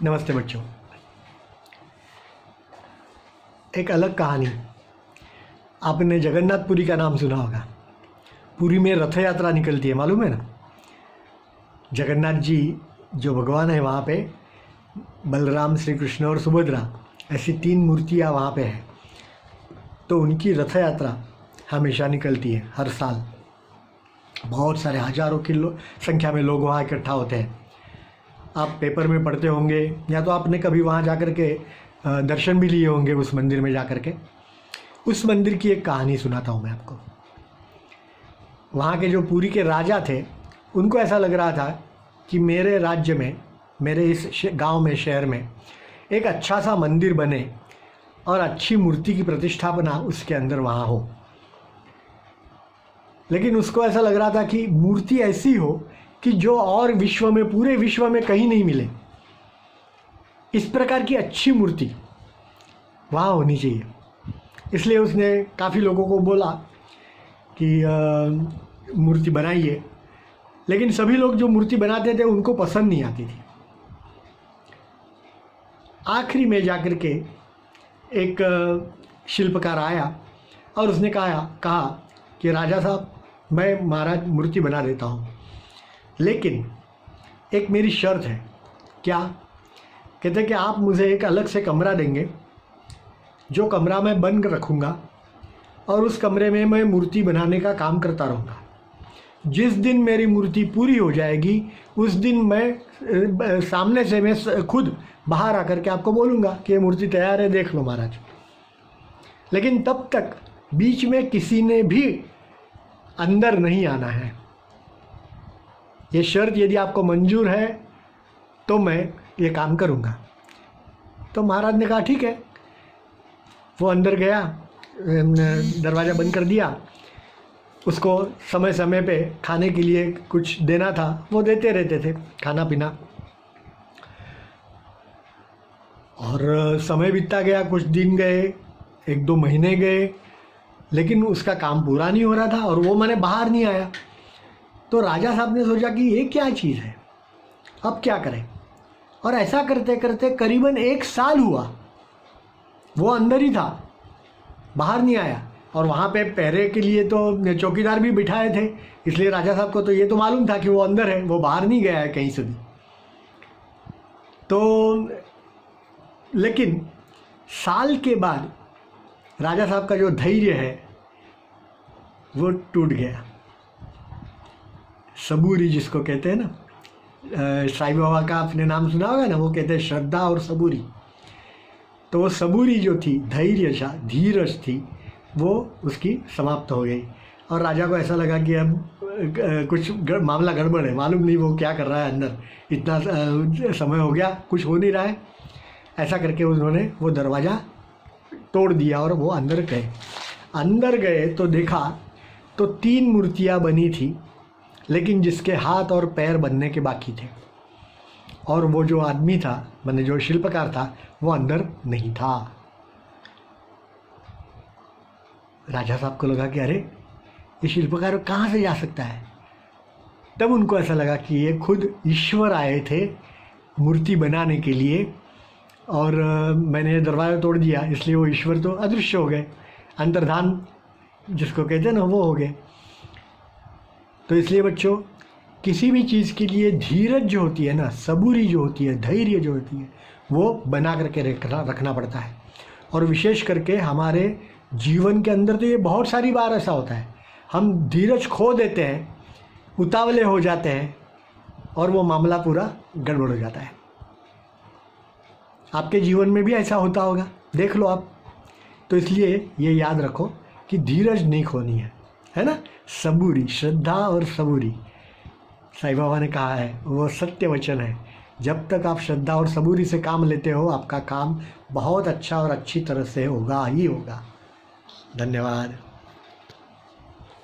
नमस्ते बच्चों। एक अलग कहानी, आपने जगन्नाथपुरी का नाम सुना होगा। पुरी में रथ यात्रा निकलती है, मालूम है ना। जगन्नाथ जी जो भगवान है वहाँ पे बलराम, श्री कृष्ण और सुभद्रा, ऐसी 3 मूर्तियाँ वहाँ पे हैं। तो उनकी रथ यात्रा हमेशा निकलती है, हर साल। बहुत सारे हजारों की संख्या में लोग वहाँ इकट्ठा होते हैं। आप पेपर में पढ़ते होंगे या तो आपने कभी वहाँ जाकर के दर्शन भी लिए होंगे उस मंदिर में जाकर के। उस मंदिर की एक कहानी सुनाता हूँ मैं आपको। वहाँ के जो पुरी के राजा थे, उनको ऐसा लग रहा था कि मेरे राज्य में, मेरे इस गांव में, शहर में एक अच्छा सा मंदिर बने और अच्छी मूर्ति की प्रतिष्ठापना उसके अंदर वहाँ हो। लेकिन उसको ऐसा लग रहा था कि मूर्ति ऐसी हो कि जो और विश्व में, पूरे विश्व में कहीं नहीं मिले। इस प्रकार की अच्छी मूर्ति वहाँ होनी चाहिए। इसलिए उसने काफ़ी लोगों को बोला कि मूर्ति बनाइए। लेकिन सभी लोग जो मूर्ति बनाते थे उनको पसंद नहीं आती थी। आखिरी में जाकर के एक शिल्पकार आया और उसने कहा कि राजा साहब, मैं महाराज मूर्ति बना देता हूँ, लेकिन एक मेरी शर्त है। क्या? कहते कि आप मुझे एक अलग से कमरा देंगे, जो कमरा मैं बंद रखूँगा और उस कमरे में मैं मूर्ति बनाने का काम करता रहूँगा। जिस दिन मेरी मूर्ति पूरी हो जाएगी उस दिन मैं सामने से मैं खुद बाहर आकर के आपको बोलूँगा कि ये मूर्ति तैयार है, देख लो महाराज। लेकिन तब तक बीच में किसी ने भी अंदर नहीं आना है। ये शर्त यदि आपको मंजूर है तो मैं ये काम करूँगा। तो महाराज ने कहा ठीक है। वो अंदर गया, दरवाज़ा बंद कर दिया। उसको समय समय पे खाने के लिए कुछ देना था, वो देते रहते थे, खाना पीना। और समय बीतता गया, कुछ दिन गए, 1-2 महीने गए, लेकिन उसका काम पूरा नहीं हो रहा था और वो मैंने बाहर नहीं आया। तो राजा साहब ने सोचा कि ये क्या चीज़ है, अब क्या करें। और ऐसा करते करते करीबन 1 साल हुआ, वो अंदर ही था, बाहर नहीं आया। और वहाँ पे पहरे के लिए तो चौकीदार भी बिठाए थे, इसलिए राजा साहब को तो ये तो मालूम था कि वो अंदर है, वो बाहर नहीं गया है कहीं से भी। तो लेकिन साल के बाद राजा साहब का जो धैर्य है वो टूट गया। सबूरी जिसको कहते हैं ना, साईं बाबा का आपने नाम सुना होगा ना, वो कहते हैं श्रद्धा और सबूरी। तो वो सबूरी जो थी, धीरज थी, वो उसकी समाप्त हो गई। और राजा को ऐसा लगा कि अब कुछ मामला गड़बड़ है, मालूम नहीं वो क्या कर रहा है अंदर, इतना समय हो गया, कुछ हो नहीं रहा है। ऐसा करके उन्होंने वो दरवाज़ा तोड़ दिया और वो अंदर गए। अंदर गए तो देखा तो 3 मूर्तियाँ बनी थी, लेकिन जिसके हाथ और पैर बनने के बाकी थे। और वो जो आदमी था, मैंने जो शिल्पकार था, वो अंदर नहीं था। राजा साहब को लगा कि अरे ये शिल्पकार कहाँ से जा सकता है। तब उनको ऐसा लगा कि ये खुद ईश्वर आए थे मूर्ति बनाने के लिए, और मैंने दरवाज़ा तोड़ दिया, इसलिए वो ईश्वर तो अदृश्य हो गए, अंतर्धान जिसको कहते हैं ना, वो हो गए। तो इसलिए बच्चों, किसी भी चीज़ के लिए धीरज जो होती है ना, सबूरी जो होती है, धैर्य जो होती है, वो बना करके रखना पड़ता है। और विशेष करके हमारे जीवन के अंदर तो ये बहुत सारी बार ऐसा होता है, हम धीरज खो देते हैं, उतावले हो जाते हैं और वो मामला पूरा गड़बड़ हो जाता है। आपके जीवन में भी ऐसा होता होगा, देख लो आप। तो इसलिए ये याद रखो कि धीरज नहीं खोनी है ना। सबूरी, श्रद्धा और सबूरी, साईं बाबा ने कहा है, वो सत्य वचन है। जब तक आप श्रद्धा और सबूरी से काम लेते हो, आपका काम बहुत अच्छा और अच्छी तरह से होगा ही होगा। धन्यवाद।